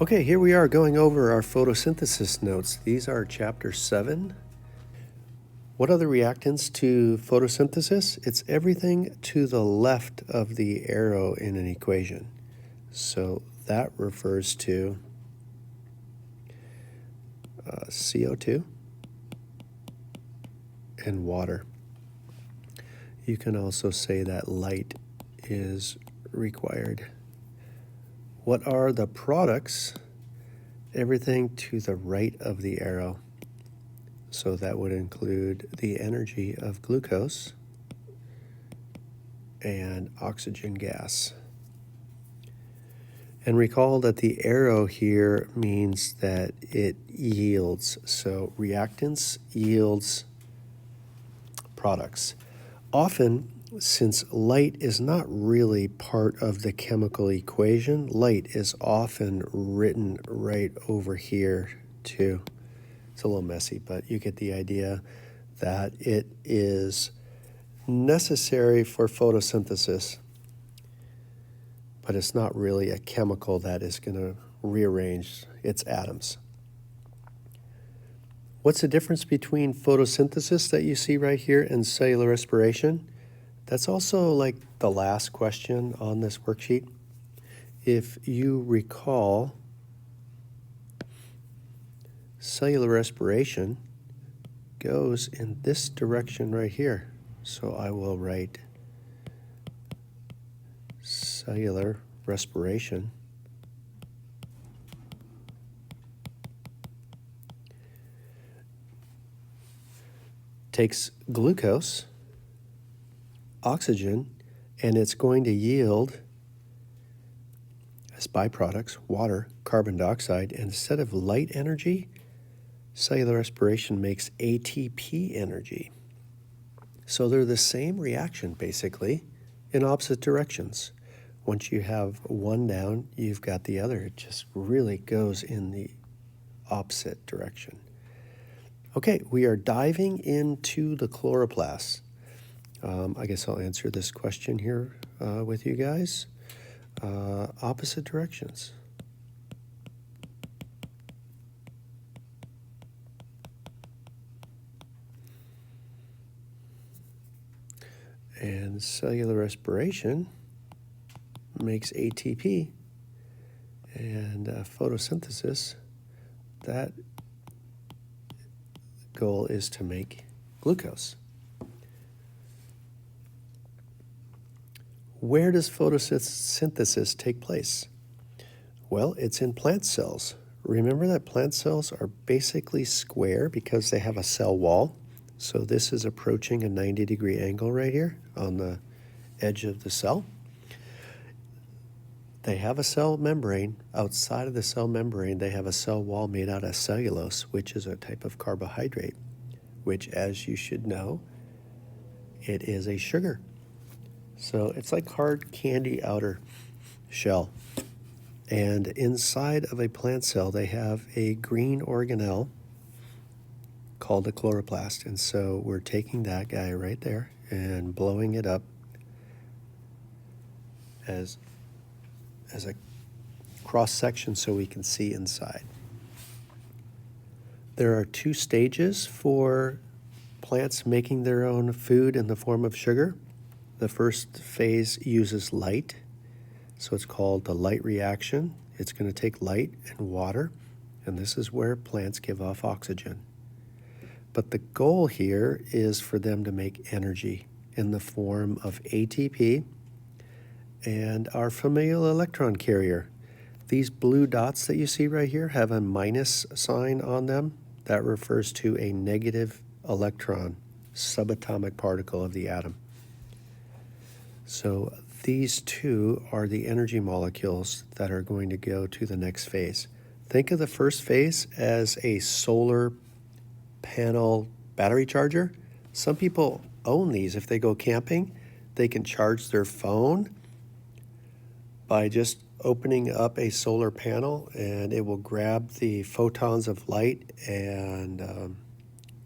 Okay, here we are going over our photosynthesis notes. These are chapter 7. What are the reactants to photosynthesis? It's everything to the left of the arrow in an equation. So that refers to CO2 and water. You can also say that light is required. What are the products? Everything to the right of the arrow. So that would include the energy of glucose and oxygen gas. And recall that the arrow here means that it yields. So reactants yields products. Often, since light is not really part of the chemical equation, light is often written right over here too. It's a little messy, but you get the idea that it is necessary for photosynthesis, but it's not really a chemical that is going to rearrange its atoms. What's the difference between photosynthesis that you see right here and cellular respiration? That's also like the last question on this worksheet. If you recall, cellular respiration goes in this direction right here. So I will write cellular respiration takes glucose, oxygen, and it's going to yield as byproducts water, carbon dioxide, and instead of light energy, cellular respiration makes ATP energy. So they're the same reaction basically in opposite directions. Once you have one down, you've got the other. It just really goes in the opposite direction. Okay, we are diving into the chloroplast. I guess I'll answer this question here with you guys. Opposite directions. And cellular respiration makes ATP, and photosynthesis, that goal is to make glucose. Where does photosynthesis take place? Well, it's in plant cells. Remember that plant cells are basically square because they have a cell wall. So this is approaching a 90-degree angle right here on the edge of the cell. They have a cell membrane. Outside of the cell membrane, they have a cell wall made out of cellulose, which is a type of carbohydrate, which, as you should know, it is a sugar. So it's like hard candy outer shell. And inside of a plant cell, they have a green organelle called a chloroplast. And so we're taking that guy right there and blowing it up as a cross section so we can see inside. There are 2 stages for plants making their own food in the form of sugar. The first phase uses light, so it's called the light reaction. It's going to take light and water, and this is where plants give off oxygen. But the goal here is for them to make energy in the form of ATP and our familial electron carrier. These blue dots that you see right here have a minus sign on them. That refers to a negative electron, subatomic particle of the atom. So these 2 are the energy molecules that are going to go to the next phase. Think of the first phase as a solar panel battery charger. Some people own these. If they go camping, they can charge their phone by just opening up a solar panel, and it will grab the photons of light and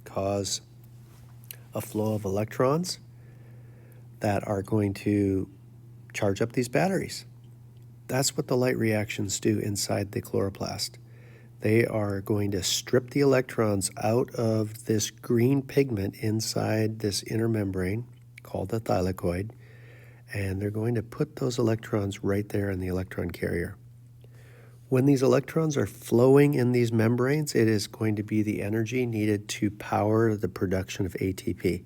cause a flow of electrons that are going to charge up these batteries. That's what the light reactions do inside the chloroplast. They are going to strip the electrons out of this green pigment inside this inner membrane called the thylakoid, and they're going to put those electrons right there in the electron carrier. When these electrons are flowing in these membranes, it is going to be the energy needed to power the production of ATP.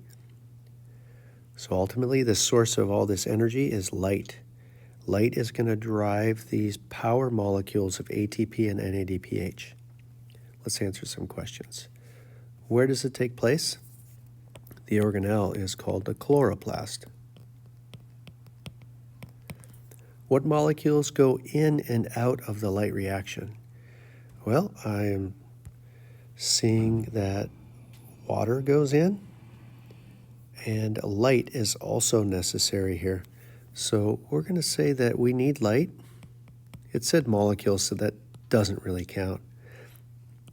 So ultimately, the source of all this energy is light. Light is going to drive these power molecules of ATP and NADPH. Let's answer some questions. Where does it take place? The organelle is called the chloroplast. What molecules go in and out of the light reaction? Well, I am seeing that water goes in, and light is also necessary here. So we're going to say that we need light. It said molecules, so that doesn't really count.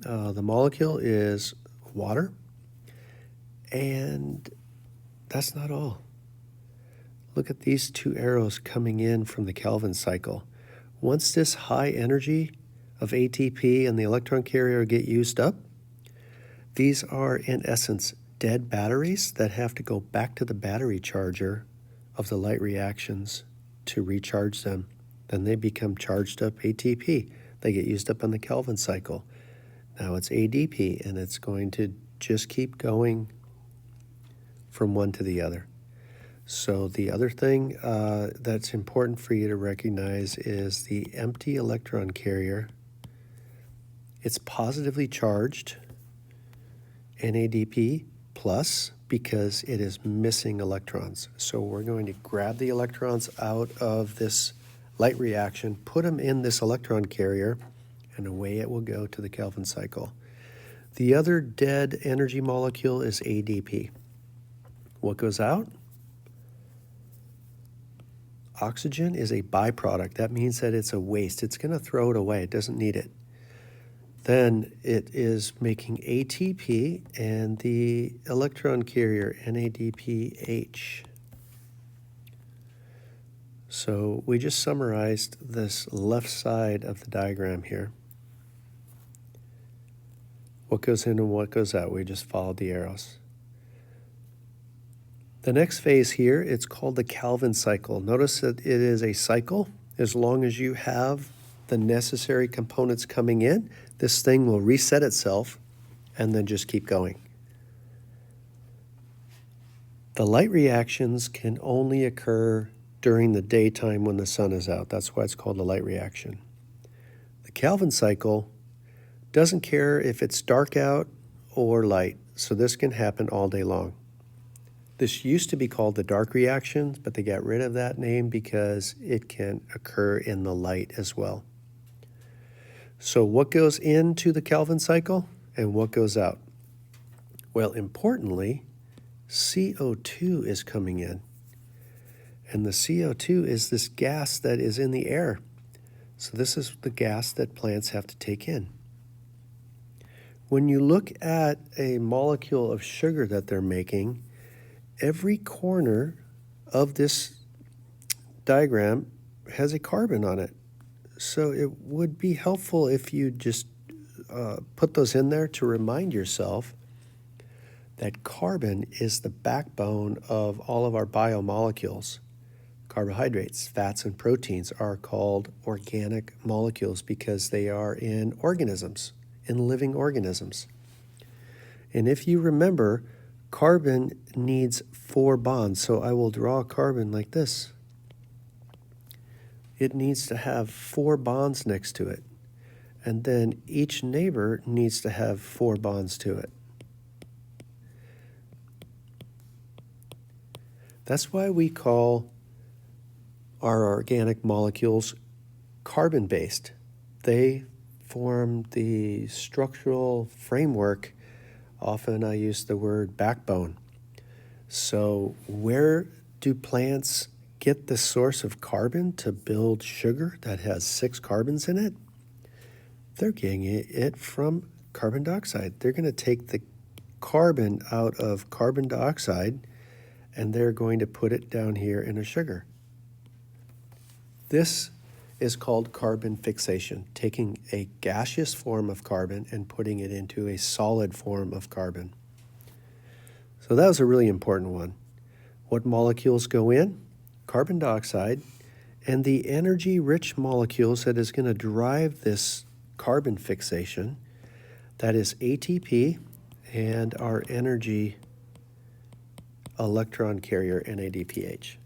The molecule is water, and that's not all. Look at these two arrows coming in from the Kelvin cycle. Once this high energy of ATP and the electron carrier get used up, these are in essence dead batteries that have to go back to the battery charger of the light reactions to recharge them. Then they become charged up ATP. They get used up on the Kelvin cycle. Now it's ADP, and it's going to just keep going from one to the other. So the other thing that's important for you to recognize is the empty electron carrier. It's positively charged, NADP plus, because it is missing electrons. So we're going to grab the electrons out of this light reaction, put them in this electron carrier, and away it will go to the Kelvin cycle. The other dead energy molecule is ADP. What goes out? Oxygen is a byproduct. That means that it's a waste. It's going to throw it away. It doesn't need it. Then it is making ATP and the electron carrier, NADPH. So we just summarized this left side of the diagram here. What goes in and what goes out? We just followed the arrows. The next phase here, it's called the Kelvin cycle. Notice that it is a cycle. As long as you have the necessary components coming in, this thing will reset itself and then just keep going. The light reactions can only occur during the daytime when the sun is out. That's why it's called a light reaction. The Kelvin cycle doesn't care if it's dark out or light, so this can happen all day long. This used to be called the dark reaction, but they got rid of that name because it can occur in the light as well. So what goes into the Kelvin cycle and what goes out? Well, importantly, CO2 is coming in. And the CO2 is this gas that is in the air. So this is the gas that plants have to take in. When you look at a molecule of sugar that they're making, every corner of this diagram has a carbon on it. So it would be helpful if you just put those in there to remind yourself that carbon is the backbone of all of our biomolecules. Carbohydrates, fats, and proteins are called organic molecules because they are in organisms, in living organisms. And if you remember, carbon needs 4 bonds, so I will draw carbon like this. It needs to have 4 bonds next to it, and then each neighbor needs to have 4 bonds to it. That's why we call our organic molecules carbon-based. They form the structural framework. Often I use the word backbone. So where do plants get the source of carbon to build sugar that has 6 carbons in it? They're getting it from carbon dioxide. They're going to take the carbon out of carbon dioxide and they're going to put it down here in a sugar. This is called carbon fixation, taking a gaseous form of carbon and putting it into a solid form of carbon. So that was a really important one. What molecules go in? Carbon dioxide, and the energy-rich molecules that is going to drive this carbon fixation, that is ATP and our energy electron carrier, NADPH.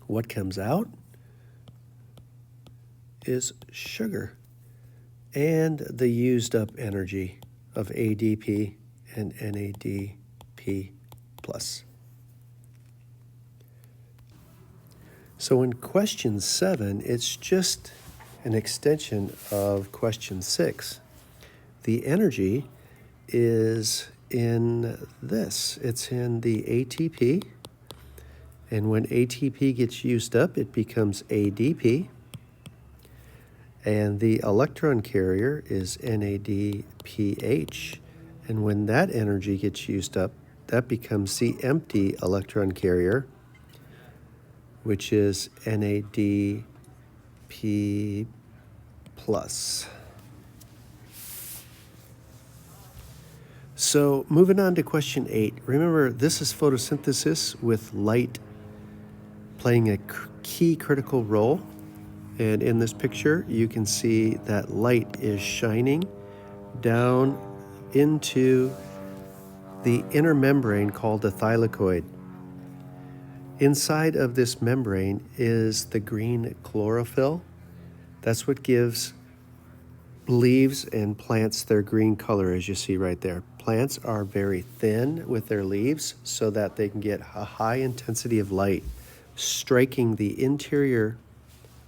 What comes out is sugar and the used up energy of ADP and NADP+. So in question 7, it's just an extension of question 6. The energy is in this. It's in the ATP, and when ATP gets used up, it becomes ADP, and the electron carrier is NADPH, and when that energy gets used up, that becomes the empty electron carrier, which is NADP+. So moving on to question 8. Remember, this is photosynthesis with light playing a key critical role. And in this picture, you can see that light is shining down into the inner membrane called the thylakoid. Inside of this membrane is the green chlorophyll. That's what gives leaves and plants their green color, as you see right there. Plants are very thin with their leaves so that they can get a high intensity of light striking the interior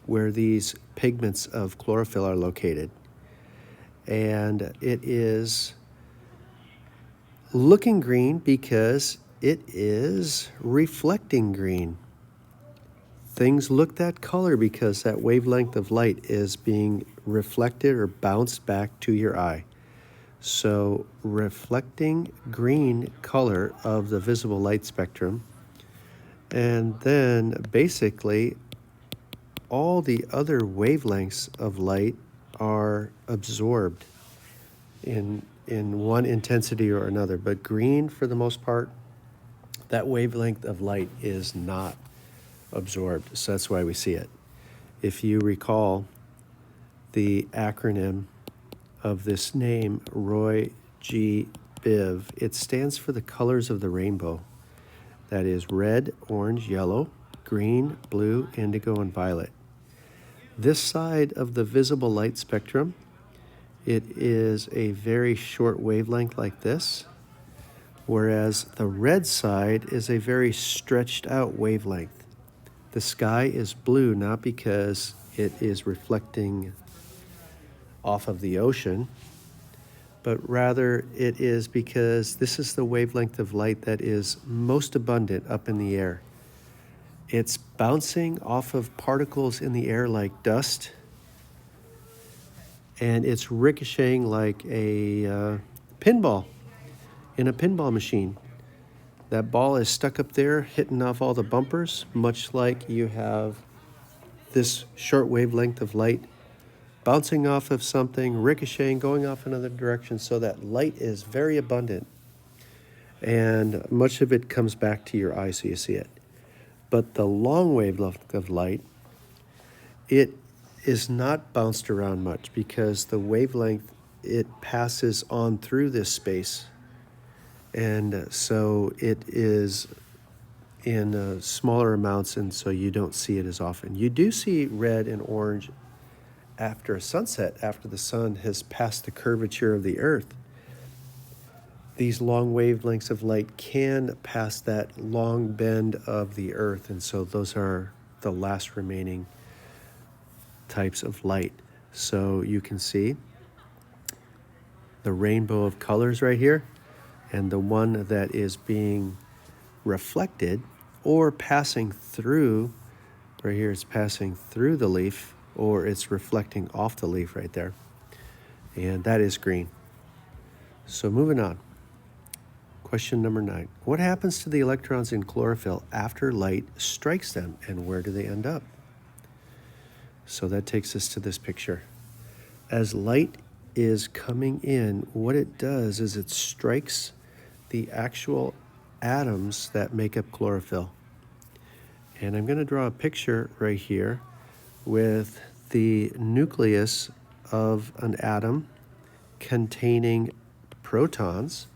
where these pigments of chlorophyll are located. And it is looking green because it is reflecting green. Things look that color because that wavelength of light is being reflected or bounced back to your eye. So reflecting green color of the visible light spectrum, and then basically all the other wavelengths of light are absorbed in one intensity or another. But green, for the most part, that wavelength of light is not absorbed, so that's why we see it. If you recall the acronym of this name, Roy G. Biv, it stands for the colors of the rainbow. That is red, orange, yellow, green, blue, indigo, and violet. This side of the visible light spectrum, it is a very short wavelength like this, whereas the red side is a very stretched out wavelength. The sky is blue not because it is reflecting off of the ocean, but rather it is because this is the wavelength of light that is most abundant up in the air. It's bouncing off of particles in the air like dust, and it's ricocheting like a pinball in a pinball machine. That ball is stuck up there, hitting off all the bumpers, much like you have this short wavelength of light bouncing off of something, ricocheting, going off another direction, so that light is very abundant. And much of it comes back to your eye so you see it. But the long wavelength of light, it is not bounced around much because the wavelength, it passes on through this space. And so it is in smaller amounts, and so you don't see it as often. You do see red and orange after sunset, after the sun has passed the curvature of the earth. These long wavelengths of light can pass that long bend of the earth, and so those are the last remaining types of light. So you can see the rainbow of colors right here, and the one that is being reflected or passing through, right here it's passing through the leaf, or it's reflecting off the leaf right there. And that is green. So moving on. Question number 9. What happens to the electrons in chlorophyll after light strikes them, and where do they end up? So that takes us to this picture. As light is coming in, what it does is it strikes the actual atoms that make up chlorophyll. And I'm going to draw a picture right here with the nucleus of an atom containing protons,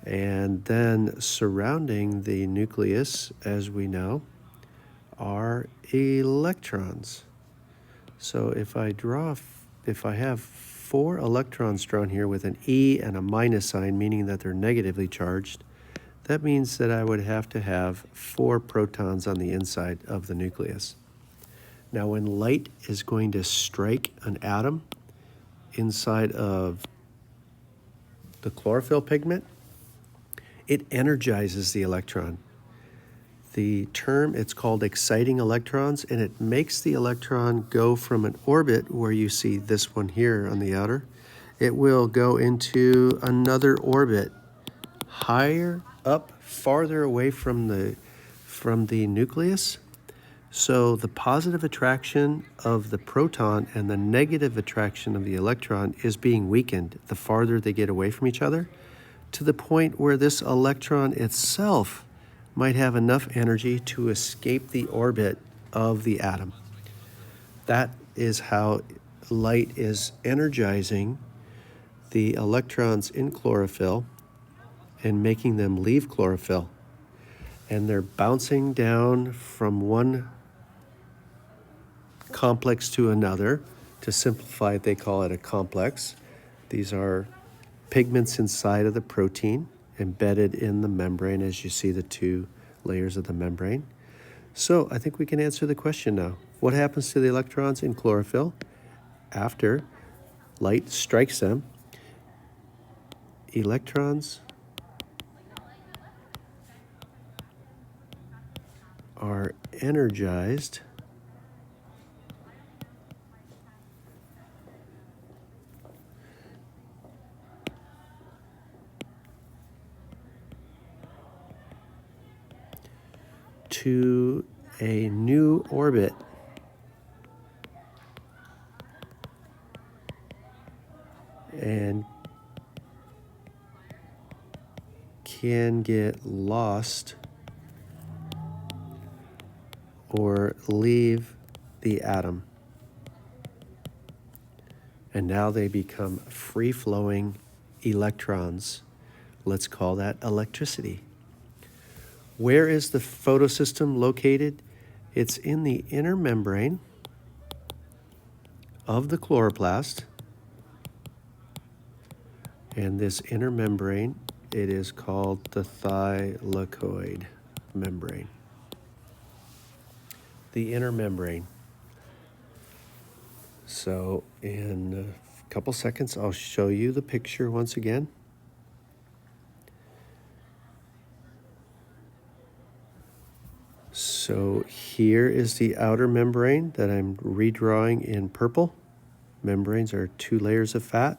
and then surrounding the nucleus, as we know, are electrons. So if I have 4 electrons drawn here with an E and a minus sign, meaning that they're negatively charged, that means that I would have to have 4 protons on the inside of the nucleus. Now, when light is going to strike an atom inside of the chlorophyll pigment, it energizes the electron. The term, it's called exciting electrons, and it makes the electron go from an orbit where you see this one here on the outer. It will go into another orbit higher up, farther away from the nucleus. So the positive attraction of the proton and the negative attraction of the electron is being weakened the farther they get away from each other, to the point where this electron itself might have enough energy to escape the orbit of the atom. That is how light is energizing the electrons in chlorophyll and making them leave chlorophyll. And they're bouncing down from one complex to another. To simplify it, they call it a complex. These are pigments inside of the protein embedded in the membrane, as you see the 2 layers of the membrane. So I think we can answer the question now. What happens to the electrons in chlorophyll after light strikes them? Electrons are energized to a new orbit and can get lost or leave the atom. And now they become free-flowing electrons. Let's call that electricity. Where is the photosystem located? It's in the inner membrane of the chloroplast. And this inner membrane, it is called the thylakoid membrane. The inner membrane. So in a couple seconds, I'll show you the picture once again. So here is the outer membrane that I'm redrawing in purple. Membranes are 2 layers of fat.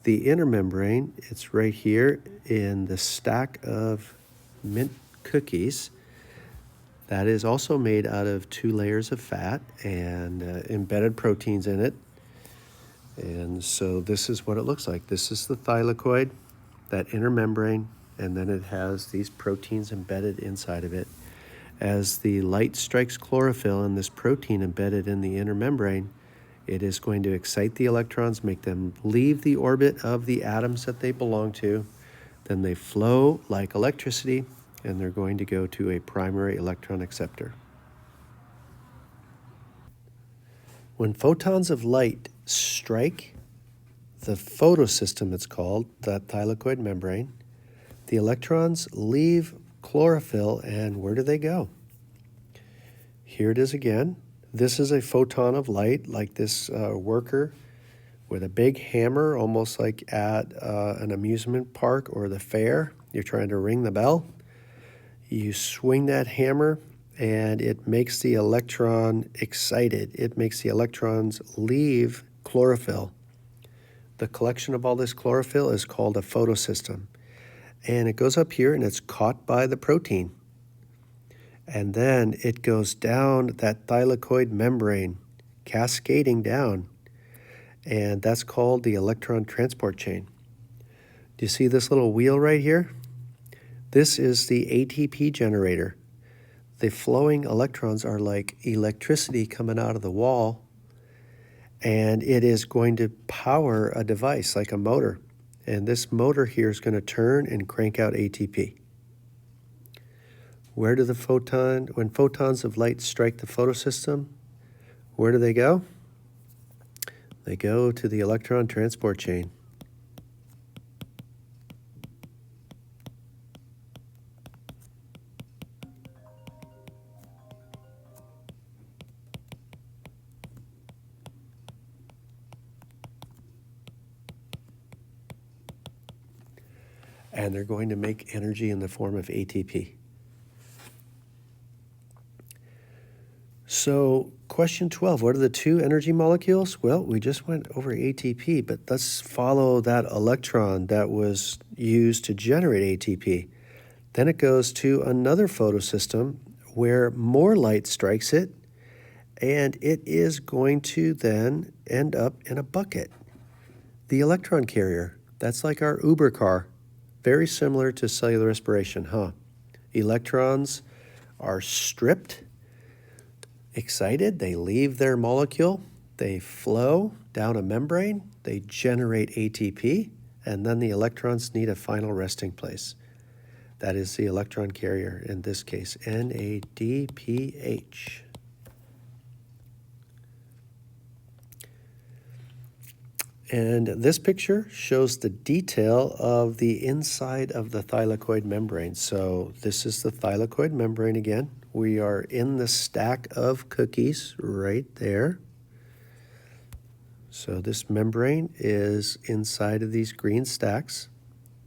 The inner membrane, it's right here in the stack of mint cookies. That is also made out of 2 layers of fat and embedded proteins in it. And so this is what it looks like. This is the thylakoid, that inner membrane, and then it has these proteins embedded inside of it. As the light strikes chlorophyll and this protein embedded in the inner membrane, it is going to excite the electrons, make them leave the orbit of the atoms that they belong to. Then they flow like electricity, and they're going to go to a primary electron acceptor. When photons of light strike the photosystem, it's called, that thylakoid membrane, the electrons leave chlorophyll, and where do they go? Here it is again. This is a photon of light, like this worker with a big hammer, almost like at an amusement park or the fair. You're trying to ring the bell. You swing that hammer, and it makes the electron excited. It makes the electrons leave chlorophyll. The collection of all this chlorophyll is called a photosystem. And it goes up here, and it's caught by the protein. And then it goes down that thylakoid membrane, cascading down, and that's called the electron transport chain. Do you see this little wheel right here? This is the ATP generator. The flowing electrons are like electricity coming out of the wall, and it is going to power a device like a motor. And this motor here is going to turn and crank out ATP. Where do when photons of light strike the photosystem, where do they go? They go to the electron transport chain. And they're going to make energy in the form of ATP. So question 12, what are the two energy molecules? Well, we just went over ATP, but let's follow that electron that was used to generate ATP. Then it goes to another photosystem where more light strikes it, and it is going to then end up in a bucket. The electron carrier, that's like our Uber car. Very similar to cellular respiration, huh? Electrons are stripped, excited, they leave their molecule, they flow down a membrane, they generate ATP, and then the electrons need a final resting place. That is the electron carrier, in this case, NADPH. And this picture shows the detail of the inside of the thylakoid membrane. So this is the thylakoid membrane again. We are in the stack of cookies right there. So this membrane is inside of these green stacks.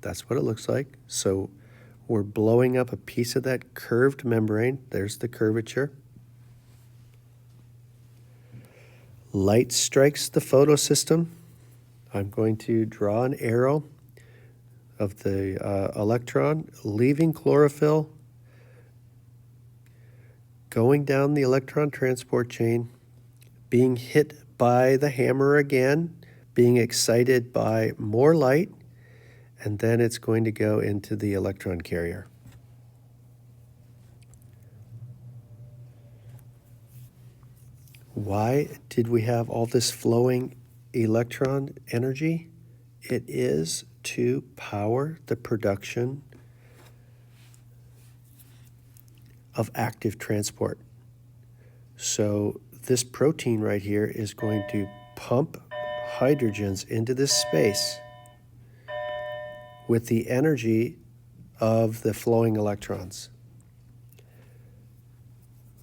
That's what it looks like. So we're blowing up a piece of that curved membrane. There's the curvature. Light strikes the photosystem. I'm going to draw an arrow of the electron leaving chlorophyll, going down the electron transport chain, being hit by the hammer again, being excited by more light, and then it's going to go into the electron carrier. Why did we have all this flowing electron energy? It is to power the production of active transport. So this protein right here is going to pump hydrogens into this space with the energy of the flowing electrons.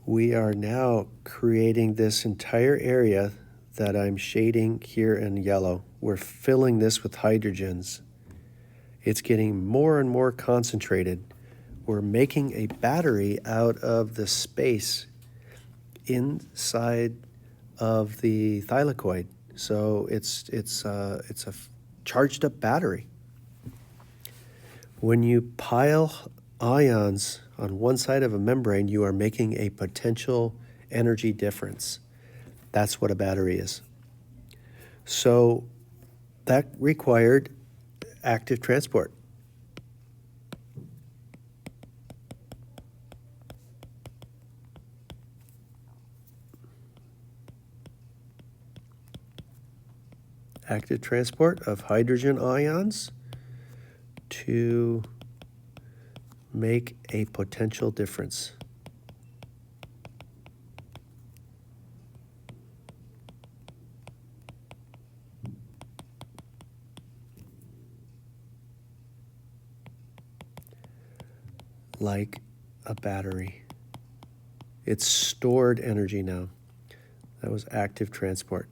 We are now creating this entire area that I'm shading here in yellow. We're filling this with hydrogens. It's getting more and more concentrated. We're making a battery out of the space inside of the thylakoid. So it's a charged up battery. When you pile ions on one side of a membrane, you are making a potential energy difference. That's what a battery is. So that required active transport. Active transport of hydrogen ions to make a potential difference. Like a battery. It's stored energy now. That was active transport.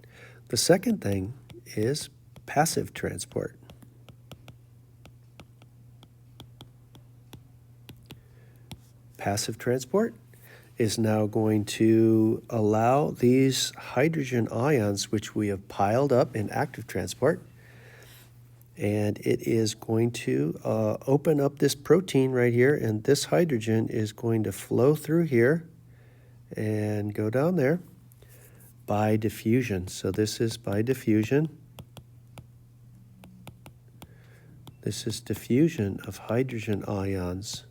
The second thing is passive transport. Passive transport is now going to allow these hydrogen ions, which we have piled up in active transport, and it is going to open up this protein right here, and this hydrogen is going to flow through here and go down there. by diffusion. So this is by diffusion. This is diffusion of hydrogen ions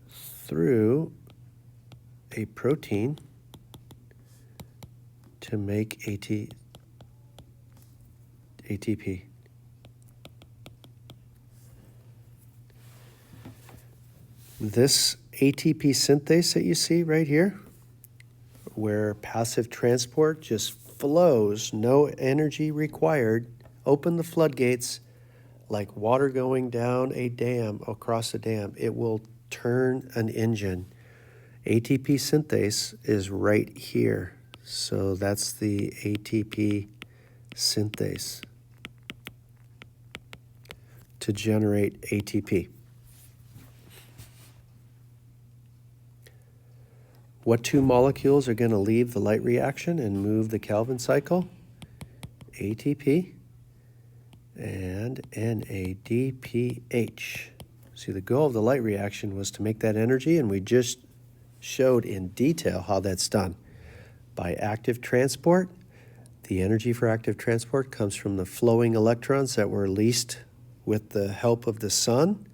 through a protein to make ATP. This ATP synthase that you see right here, where passive transport just flows, no energy required, open the floodgates like water going down a dam, across a dam. It will turn an engine. ATP synthase is right here. So that's the ATP synthase to generate ATP. What two molecules are going to leave the light reaction and move the Calvin cycle? ATP and NADPH. See, the goal of the light reaction was to make that energy, and we just showed in detail how that's done. By active transport, the energy for active transport comes from the flowing electrons that were released with the help of the sun.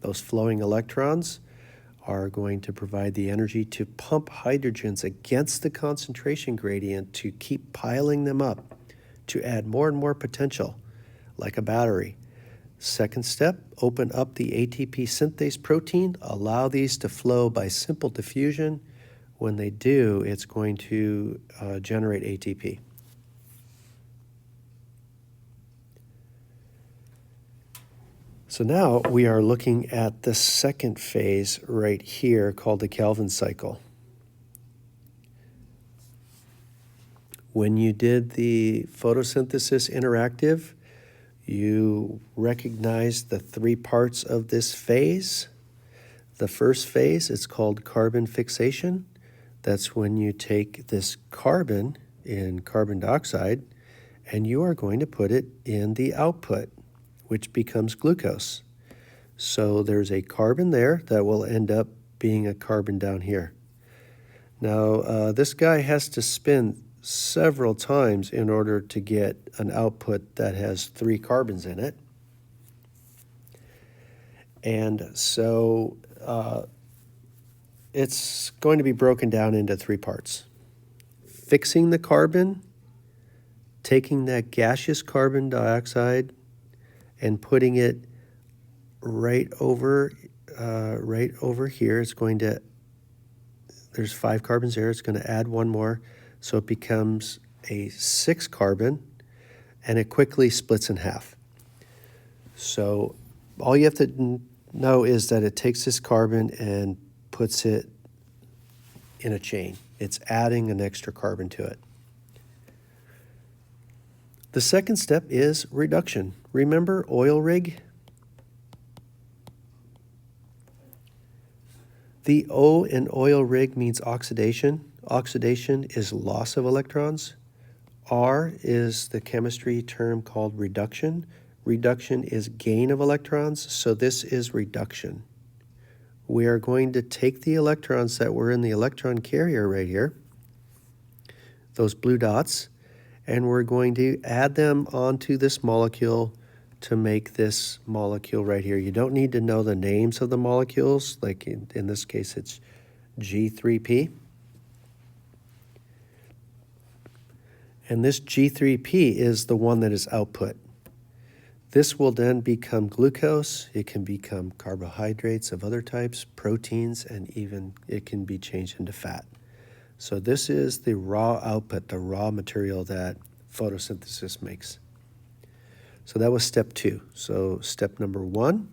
Those flowing electrons are going to provide the energy to pump hydrogens against the concentration gradient to keep piling them up, to add more and more potential, like a battery. Second step, open up the ATP synthase protein, allow these to flow by simple diffusion. When they do, it's going to generate ATP. So now we are looking at the second phase right here called the Calvin cycle. When you did the photosynthesis interactive, you recognized the three parts of this phase. The first phase is called carbon fixation. That's when you take this carbon in carbon dioxide and you are going to put it in the output, which becomes glucose. So there's a carbon there that will end up being a carbon down here. Now, this guy has to spin several times in order to get an output that has 3 carbons in it. And so it's going to be broken down into 3 parts. Fixing the carbon, taking that gaseous carbon dioxide and putting it right over here. It's going to, there's 5 carbons there. It's going to add 1 more. So it becomes a 6 carbon, and it quickly splits in half. So all you have to know is that it takes this carbon and puts it in a chain. It's adding an extra carbon to it. The second step is reduction. Remember oil rig? The O in oil rig means oxidation. Oxidation is loss of electrons. R is the chemistry term called reduction. Reduction is gain of electrons, so this is reduction. We are going to take the electrons that were in the electron carrier right here, those blue dots, and we're going to add them onto this molecule to make this molecule right here. You don't need to know the names of the molecules, like in this case it's G3P. And this G3P is the one that is output. This will then become glucose. It can become carbohydrates of other types, proteins, and even it can be changed into fat. So this is the raw output, the raw material that photosynthesis makes. So that was step 2. So step number 1,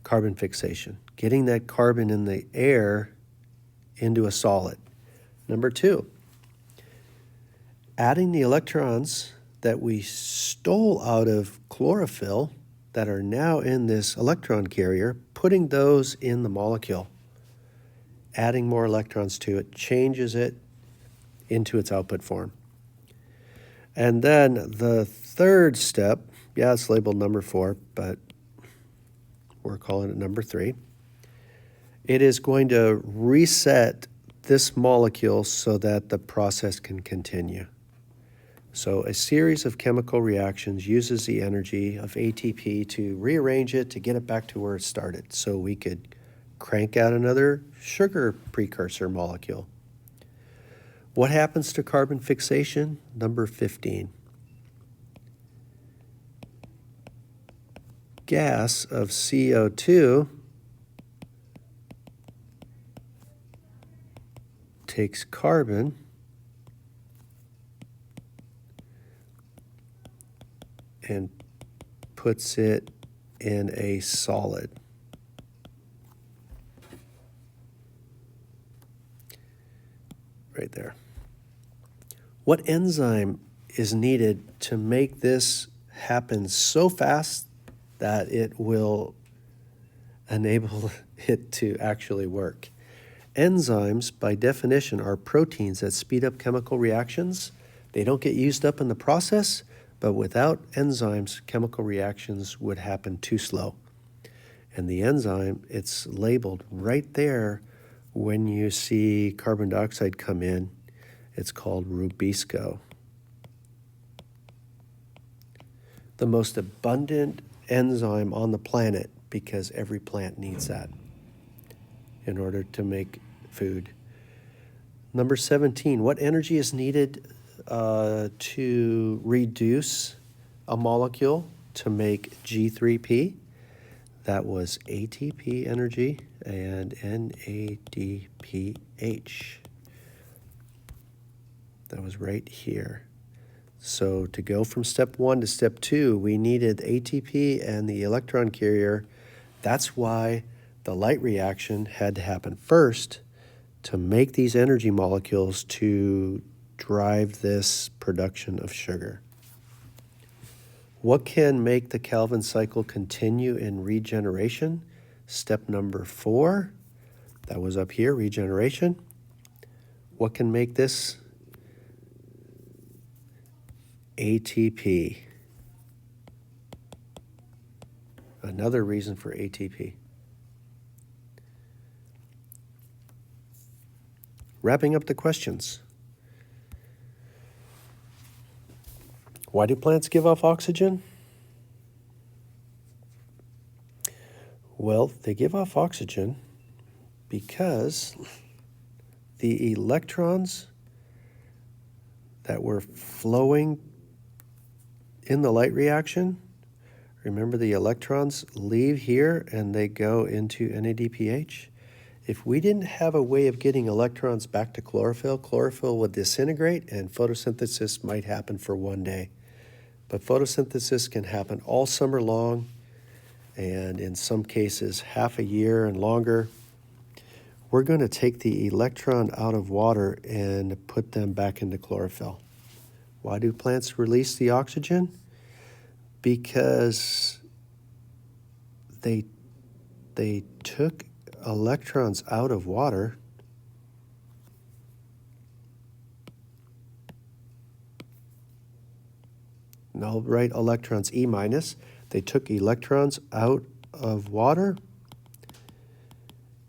carbon fixation, getting that carbon in the air into a solid. Number 2, adding the electrons that we stole out of chlorophyll that are now in this electron carrier, putting those in the molecule. Adding more electrons to it changes it into its output form. And then the third step, yeah, it's labeled number 4, but we're calling it number 3. It is going to reset this molecule so that the process can continue. So a series of chemical reactions uses the energy of ATP to rearrange it to get it back to where it started so we could crank out another sugar precursor molecule. What happens to carbon fixation? Number 15. Gas of CO2 takes carbon and puts it in a solid. Right there. What enzyme is needed to make this happen so fast that it will enable it to actually work? Enzymes, by definition, are proteins that speed up chemical reactions. They don't get used up in the process, but without enzymes, chemical reactions would happen too slow. And the enzyme, it's labeled right there when you see carbon dioxide come in. It's called rubisco. The most abundant enzyme on the planet, because every plant needs that in order to make food. Number 17, what energy is needed to reduce a molecule to make G3P? That was ATP energy and NADPH. That was right here. So to go from step 1 to step 2, we needed ATP and the electron carrier. That's why the light reaction had to happen first to make these energy molecules to drive this production of sugar. What can make the Calvin cycle continue in regeneration? Step number 4, that was up here, regeneration. What can make this? ATP. Another reason for ATP. Wrapping up the questions. Why do plants give off oxygen? Well, they give off oxygen because the electrons that were flowing in the light reaction, remember the electrons leave here and they go into NADPH. If we didn't have a way of getting electrons back to chlorophyll, chlorophyll would disintegrate and photosynthesis might happen for one day. But photosynthesis can happen all summer long and in some cases half a year and longer. We're going to take the electron out of water and put them back into chlorophyll. Why do plants release the oxygen? Because they took electrons out of water and I'll write electrons E minus. They took electrons out of water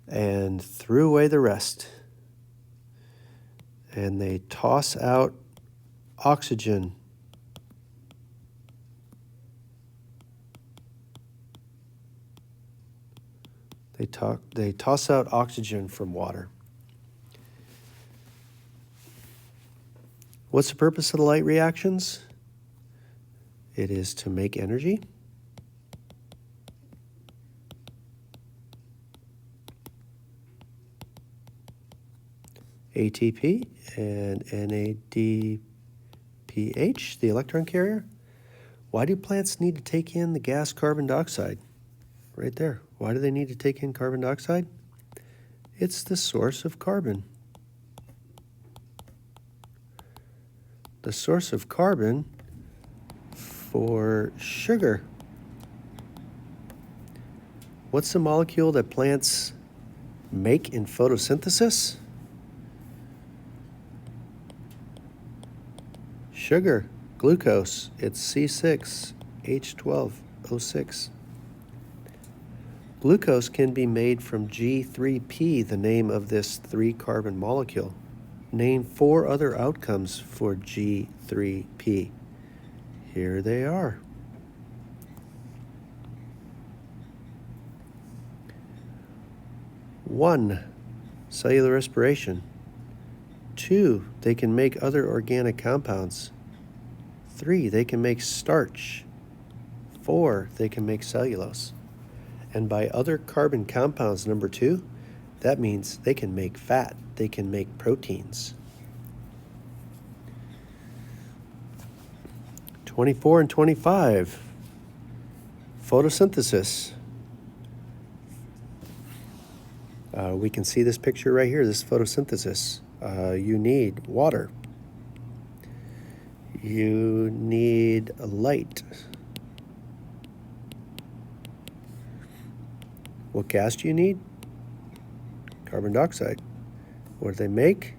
and threw away the rest. And they toss out oxygen. They toss out oxygen from water. What's the purpose of the light reactions? It is to make energy. ATP and NADPH, the electron carrier. Why do plants need to take in the gas carbon dioxide? Right there. Why do they need to take in carbon dioxide? It's the source of carbon. The source of carbon for sugar. What's the molecule that plants make in photosynthesis? Sugar, glucose. It's C6H12O6. Glucose can be made from G3P, the name of this 3-carbon molecule. Name 4 other outcomes for G3P. Here they are. 1, cellular respiration. 2, they can make other organic compounds. 3, they can make starch. 4, they can make cellulose. And by other carbon compounds, number 2, that means they can make fat, they can make proteins. 24 and 25, photosynthesis. We can see this picture right here, this is photosynthesis. You need water. You need light. What gas do you need? Carbon dioxide. What do they make?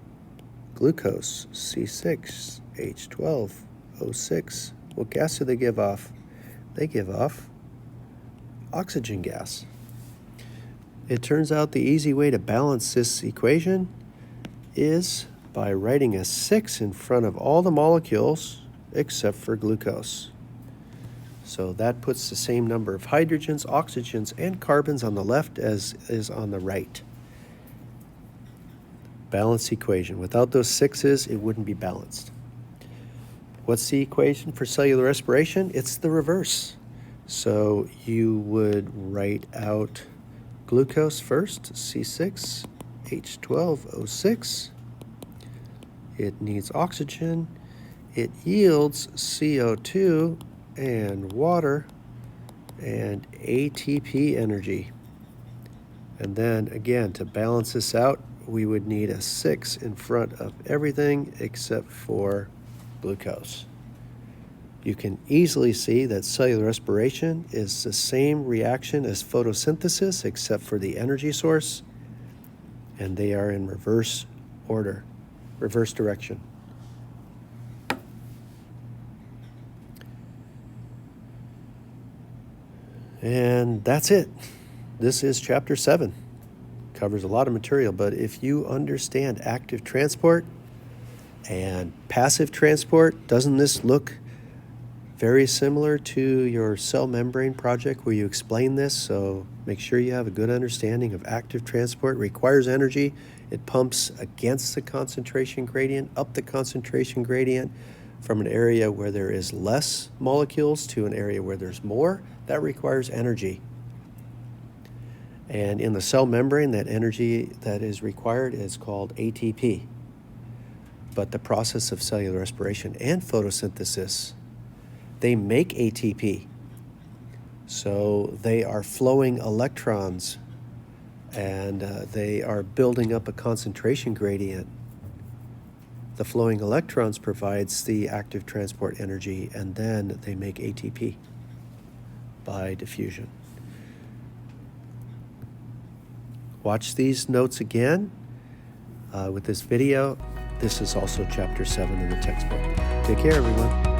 Glucose, C6H12O6. What gas do they give off? They give off oxygen gas. It turns out the easy way to balance this equation is by writing a 6 in front of all the molecules except for glucose. So that puts the same number of hydrogens, oxygens, and carbons on the left as is on the right. Balanced equation. Without those 6's, it wouldn't be balanced. What's the equation for cellular respiration? It's the reverse. So you would write out glucose first, C6H12O6. It needs oxygen. It yields CO2 and water and ATP energy. And then again, to balance this out, we would need a 6 in front of everything except for glucose. You can easily see that cellular respiration is the same reaction as photosynthesis except for the energy source, and they are in reverse order, reverse direction. And that's it. This is chapter 7. Covers a lot of material, but if you understand active transport and passive transport, doesn't this look very similar to your cell membrane project where you explain this? So make sure you have a good understanding of active transport. It requires energy. It pumps against the concentration gradient, up the concentration gradient from an area where there is less molecules to an area where there's more. That requires energy. And in the cell membrane, that energy that is required is called ATP. But the process of cellular respiration and photosynthesis, they make ATP. So they are flowing electrons and they are building up a concentration gradient. The flowing electrons provides the active transport energy, and then they make ATP by diffusion. Watch these notes again with this video. This is also chapter 7 in the textbook. Take care, everyone.